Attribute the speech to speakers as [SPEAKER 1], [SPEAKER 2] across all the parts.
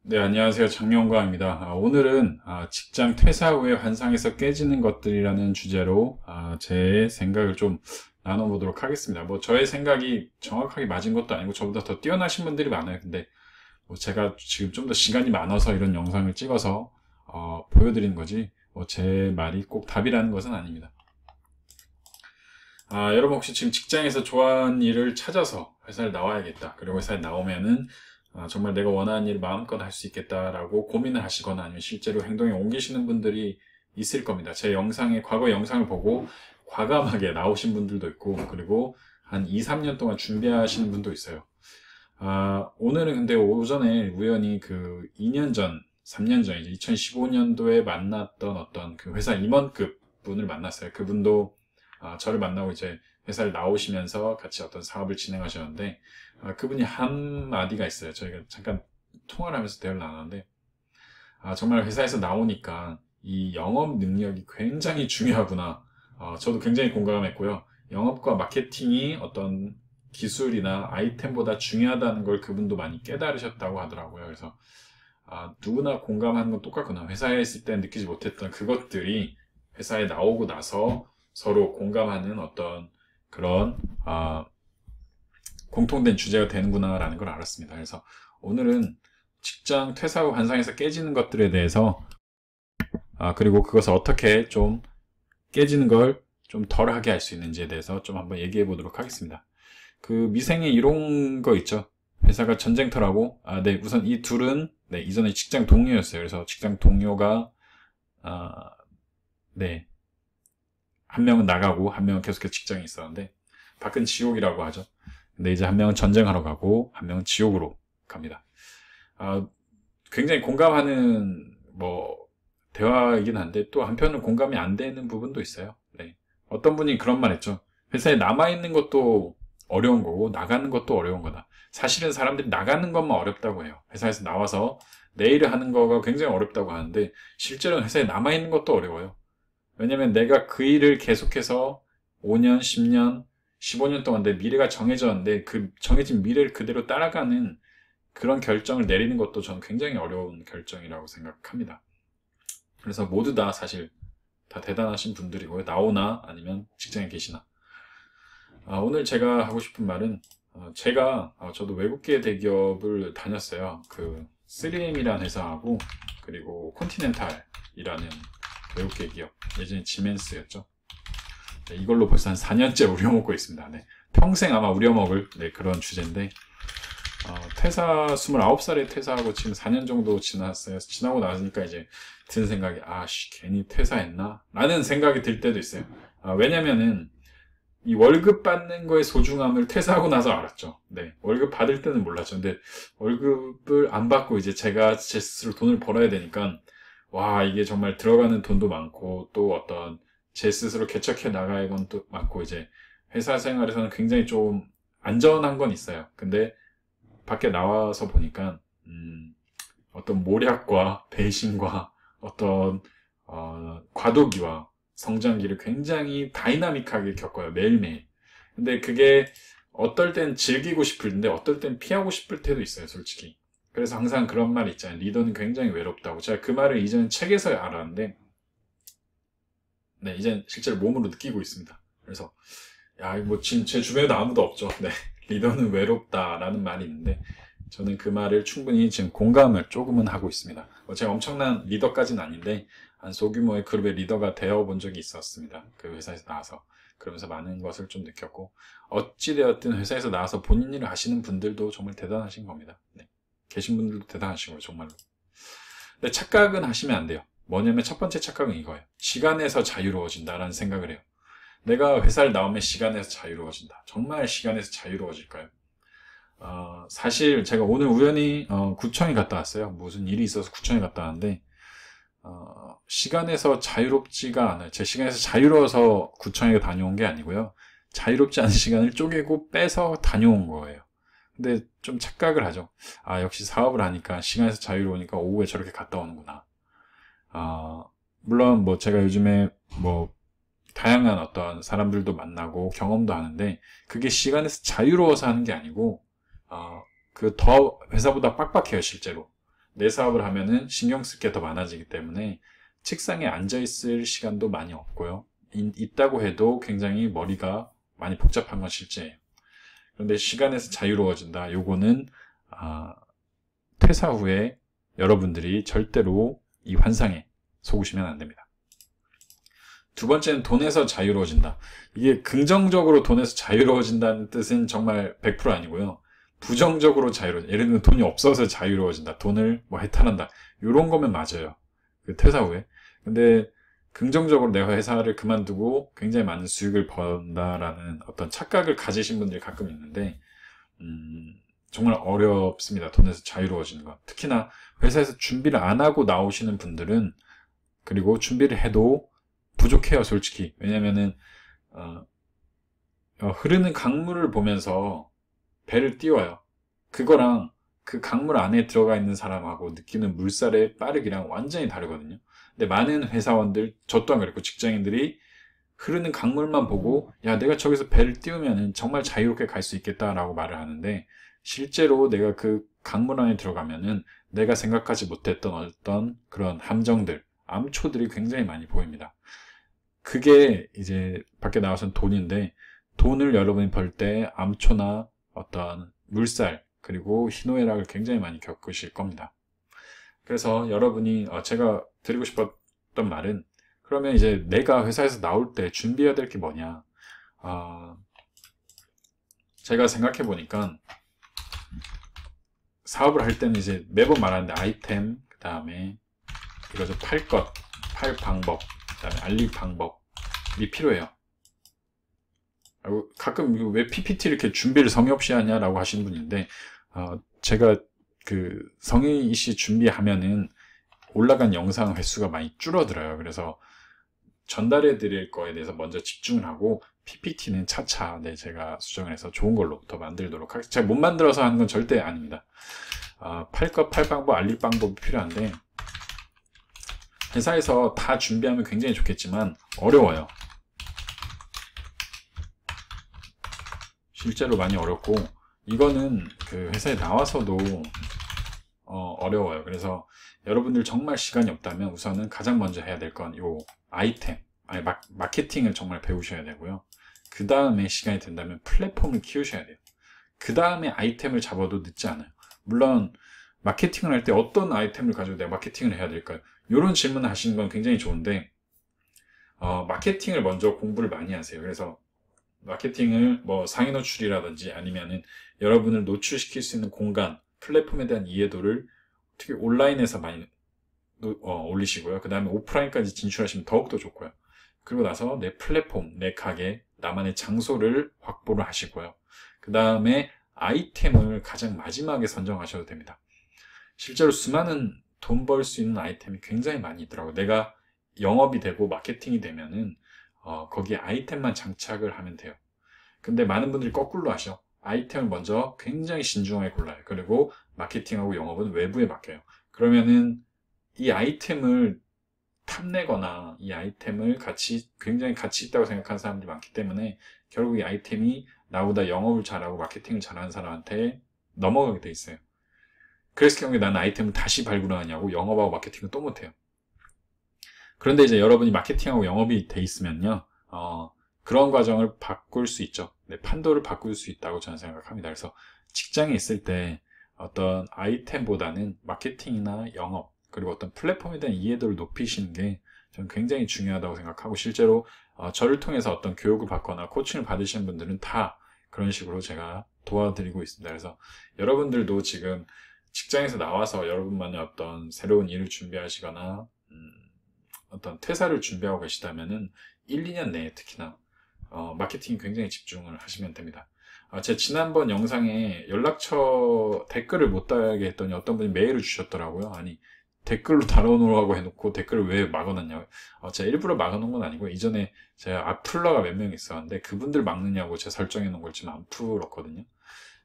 [SPEAKER 1] 네, 안녕하세요. 장영광입니다. 오늘은 직장 퇴사 후에 환상에서 깨지는 것들이라는 주제로 제 생각을 좀 나눠보도록 하겠습니다. 뭐 저의 생각이 정확하게 맞은 것도 아니고 저보다 더 뛰어나신 분들이 많아요. 근데 뭐 제가 지금 좀 더 시간이 많아서 이런 영상을 찍어서 보여드리는 거지 뭐 제 말이 꼭 답이라는 것은 아닙니다. 여러분 혹시 지금 직장에서 좋아하는 일을 찾아서 회사를 나와야겠다. 그리고 회사에 나오면은 정말 내가 원하는 일을 마음껏 할 수 있겠다라고 고민을 하시거나 아니면 실제로 행동에 옮기시는 분들이 있을 겁니다. 제 과거 영상을 보고 과감하게 나오신 분들도 있고, 그리고 한 2, 3년 동안 준비하시는 분도 있어요. 오늘은 근데 오전에 우연히 그 2년 전, 3년 전, 이제 2015년도에 만났던 어떤 그 회사 임원급 분을 만났어요. 그분도 저를 만나고 이제 회사를 나오시면서 같이 어떤 사업을 진행하셨는데, 그분이 한 마디가 있어요. 저희가 잠깐 통화를 하면서 대화를 나눴는데, 정말 회사에서 나오니까 이 영업 능력이 굉장히 중요하구나. 저도 굉장히 공감했고요. 영업과 마케팅이 어떤 기술이나 아이템보다 중요하다는 걸 그분도 많이 깨달으셨다고 하더라고요. 그래서 누구나 공감하는 건 똑같구나. 회사에 있을 때 느끼지 못했던 그것들이 회사에 나오고 나서 서로 공감하는 어떤 그런 공통된 주제가 되는구나라는 걸 알았습니다. 그래서 오늘은 직장 퇴사 후 환상에서 깨지는 것들에 대해서 그리고 그것을 어떻게 좀 깨지는 걸 좀 덜하게 할 수 있는지에 대해서 좀 한번 얘기해 보도록 하겠습니다. 그 미생에 이런 거 있죠. 회사가 전쟁터라고. 네, 우선 이 둘은 네, 이전에 직장 동료였어요. 그래서 직장 동료가 네, 한 명은 나가고 한 명은 계속해서 직장에 있었는데 밖은 지옥이라고 하죠. 근데 이제 한 명은 전쟁하러 가고 한 명은 지옥으로 갑니다. 아, 굉장히 공감하는 뭐 대화이긴 한데 또 한편은 공감이 안 되는 부분도 있어요. 네. 어떤 분이 그런 말 했죠. 회사에 남아있는 것도 어려운 거고 나가는 것도 어려운 거다. 사실은 사람들이 나가는 것만 어렵다고 해요. 회사에서 나와서 내 일을 하는 거가 굉장히 어렵다고 하는데 실제로는 회사에 남아있는 것도 어려워요. 왜냐면 내가 그 일을 계속해서 5년, 10년, 15년 동안 내 미래가 정해졌는데 그 정해진 미래를 그대로 따라가는 그런 결정을 내리는 것도 저는 굉장히 어려운 결정이라고 생각합니다. 그래서 모두 다 사실 다 대단하신 분들이고요. 나오나 아니면 직장에 계시나. 오늘 제가 하고 싶은 말은 제가 저도 외국계 대기업을 다녔어요. 그 3M이라는 회사하고 그리고 콘티넨탈이라는 외국계 기업, 예전에 지멘스였죠. 네, 이걸로 벌써 한 4년째 우려먹고 있습니다. 네, 평생 아마 우려먹을 네, 그런 주제인데 퇴사 29살에 퇴사하고 지금 4년 정도 지났어요. 지나고 나니까 이제 든 생각이 괜히 퇴사했나? 라는 생각이 들 때도 있어요. 왜냐면은 이 월급 받는 거의 소중함을 퇴사하고 나서 알았죠. 네, 월급 받을 때는 몰랐죠. 근데 월급을 안 받고 이제 제가 제 스스로 돈을 벌어야 되니까 와, 이게 정말 들어가는 돈도 많고, 또 어떤 제 스스로 개척해 나가야 건 또 많고, 이제 회사 생활에서는 굉장히 좀 안전한 건 있어요. 근데 밖에 나와서 보니까, 어떤 모략과 배신과 어떤, 과도기와 성장기를 굉장히 다이나믹하게 겪어요. 매일매일. 근데 그게 어떨 땐 즐기고 싶은데, 어떨 땐 피하고 싶을 때도 있어요, 솔직히. 그래서 항상 그런 말 있잖아요. 리더는 굉장히 외롭다고. 제가 그 말을 이전 책에서 알았는데, 네, 이젠 실제로 몸으로 느끼고 있습니다. 그래서, 뭐, 지금 제 주변에도 아무도 없죠. 네, 리더는 외롭다라는 말이 있는데, 저는 그 말을 충분히 지금 공감을 조금은 하고 있습니다. 제가 엄청난 리더까지는 아닌데, 한 소규모의 그룹의 리더가 되어 본 적이 있었습니다. 그 회사에서 나와서. 그러면서 많은 것을 좀 느꼈고, 어찌되었든 회사에서 나와서 본인 일을 하시는 분들도 정말 대단하신 겁니다. 네. 계신 분들도 대단하시고요, 정말로. 근데 착각은 하시면 안 돼요. 뭐냐면 첫 번째 착각은 이거예요. 시간에서 자유로워진다라는 생각을 해요. 내가 회사를 나오면 시간에서 자유로워진다. 정말 시간에서 자유로워질까요? 사실 제가 오늘 우연히 구청에 갔다 왔어요. 무슨 일이 있어서 구청에 갔다 왔는데 시간에서 자유롭지가 않아요. 제 시간에서 자유로워서 구청에 다녀온 게 아니고요. 자유롭지 않은 시간을 쪼개고 빼서 다녀온 거예요. 근데 좀 착각을 하죠. 역시 사업을 하니까 시간에서 자유로우니까 오후에 저렇게 갔다 오는구나. 물론 뭐 제가 요즘에 뭐 다양한 어떤 사람들도 만나고 경험도 하는데 그게 시간에서 자유로워서 하는 게 아니고 그 더 회사보다 빡빡해요, 실제로. 내 사업을 하면은 신경 쓸 게 더 많아지기 때문에 책상에 앉아 있을 시간도 많이 없고요. 있다고 해도 굉장히 머리가 많이 복잡한 건 실제예요. 그런데 시간에서 자유로워진다. 요거는 퇴사 후에 여러분들이 절대로 이 환상에 속으시면 안 됩니다. 두 번째는 돈에서 자유로워진다. 이게 긍정적으로 돈에서 자유로워진다는 뜻은 정말 100% 아니고요. 부정적으로 자유로워진다. 예를 들면 돈이 없어서 자유로워진다. 돈을 뭐 해탈한다. 이런 거면 맞아요. 그 퇴사 후에. 근데 긍정적으로 내가 회사를 그만두고 굉장히 많은 수익을 번다라는 어떤 착각을 가지신 분들이 가끔 있는데 정말 어렵습니다. 돈에서 자유로워지는 것. 특히나 회사에서 준비를 안 하고 나오시는 분들은, 그리고 준비를 해도 부족해요, 솔직히. 왜냐면은 흐르는 강물을 보면서 배를 띄워요. 그거랑 그 강물 안에 들어가 있는 사람하고 느끼는 물살의 빠르기랑 완전히 다르거든요. 근데 많은 회사원들, 저 또한 그랬고 직장인들이 흐르는 강물만 보고 야, 내가 저기서 배를 띄우면 정말 자유롭게 갈 수 있겠다라고 말을 하는데, 실제로 내가 그 강물 안에 들어가면은 내가 생각하지 못했던 어떤 그런 함정들, 암초들이 굉장히 많이 보입니다. 그게 이제 밖에 나와서는 돈인데, 돈을 여러분이 벌 때 암초나 어떤 물살, 그리고 희노애락을 굉장히 많이 겪으실 겁니다. 그래서 여러분이 제가 드리고 싶었던 말은, 그러면 이제 내가 회사에서 나올 때 준비해야 될 게 뭐냐. 제가 생각해 보니까 사업을 할 때는 이제 매번 말하는데 아이템, 그 다음에 이거죠. 팔 방법, 그 다음에 알릴 방법이 필요해요. 가끔 왜 PPT 이렇게 준비를 성의 없이 하냐라고 하시는 분인데, 제가 그 성의 있이 준비하면은 올라간 영상 횟수가 많이 줄어들어요. 그래서 전달해 드릴 거에 대해서 먼저 집중을 하고, PPT는 차차 제가 수정을 해서 좋은 걸로 더 만들도록 하겠습니다. 제가 못 만들어서 하는 건 절대 아닙니다. 팔 방법, 알릴 방법이 필요한데, 회사에서 다 준비하면 굉장히 좋겠지만 어려워요. 실제로 많이 어렵고, 이거는 그 회사에 나와서도 어려워요. 그래서 여러분들 정말 시간이 없다면 우선은 가장 먼저 해야 될 건 요 아이템, 마케팅을 정말 배우셔야 되고요. 그 다음에 시간이 된다면 플랫폼을 키우셔야 돼요. 그 다음에 아이템을 잡아도 늦지 않아요. 물론 마케팅을 할 때 어떤 아이템을 가지고 내가 마케팅을 해야 될까요? 이런 질문을 하시는 건 굉장히 좋은데, 마케팅을 먼저 공부를 많이 하세요. 그래서 마케팅을 뭐 상위 노출이라든지 아니면은 여러분을 노출시킬 수 있는 공간, 플랫폼에 대한 이해도를 특히 온라인에서 많이 올리시고요. 그 다음에 오프라인까지 진출하시면 더욱더 좋고요. 그리고 나서 내 플랫폼, 내 가게, 나만의 장소를 확보를 하시고요. 그 다음에 아이템을 가장 마지막에 선정하셔도 됩니다. 실제로 수많은 돈 벌 수 있는 아이템이 굉장히 많이 있더라고요. 내가 영업이 되고 마케팅이 되면은 거기에 아이템만 장착을 하면 돼요. 근데 많은 분들이 거꾸로 하셔. 아이템을 먼저 굉장히 신중하게 골라요. 그리고 마케팅하고 영업은 외부에 맡겨요. 그러면은 이 아이템을 탐내거나 이 아이템을 굉장히 가치 있다고 생각하는 사람들이 많기 때문에 결국 이 아이템이 나보다 영업을 잘하고 마케팅을 잘하는 사람한테 넘어가게 돼 있어요. 그랬을 경우에 나는 아이템을 다시 발굴하냐고 영업하고 마케팅을 또 못해요. 그런데 이제 여러분이 마케팅하고 영업이 돼 있으면요, 그런 과정을 바꿀 수 있죠. 판도를 바꿀 수 있다고 저는 생각합니다. 그래서 직장에 있을 때 어떤 아이템보다는 마케팅이나 영업, 그리고 어떤 플랫폼에 대한 이해도를 높이시는 게 저는 굉장히 중요하다고 생각하고, 실제로 저를 통해서 어떤 교육을 받거나 코칭을 받으시는 분들은 다 그런 식으로 제가 도와드리고 있습니다. 그래서 여러분들도 지금 직장에서 나와서 여러분만의 어떤 새로운 일을 준비하시거나 어떤 퇴사를 준비하고 계시다면은 1, 2년 내에 특히나 마케팅에 굉장히 집중을 하시면 됩니다. 제 지난번 영상에 연락처 댓글을 못 달게 했더니 어떤 분이 메일을 주셨더라고요. 아니, 댓글로 달아놓으라고 해놓고 댓글을 왜 막아놨냐고. 제가 일부러 막아놓은 건 아니고, 이전에 제가 악플러가 몇 명 있었는데 그분들 막느냐고 제가 설정해 놓은 걸 지금 안 풀었거든요.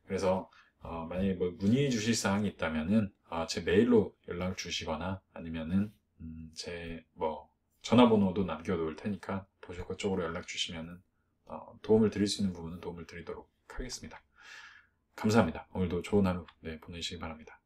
[SPEAKER 1] 그래서 만약에 뭐 문의 주실 사항이 있다면은 제 메일로 연락을 주시거나, 아니면은 제 뭐 전화번호도 남겨놓을 테니까 보실 것 쪽으로 연락 주시면은 도움을 드릴 수 있는 부분은 도움을 드리도록 하겠습니다. 감사합니다. 오늘도 좋은 하루 보내시기 바랍니다.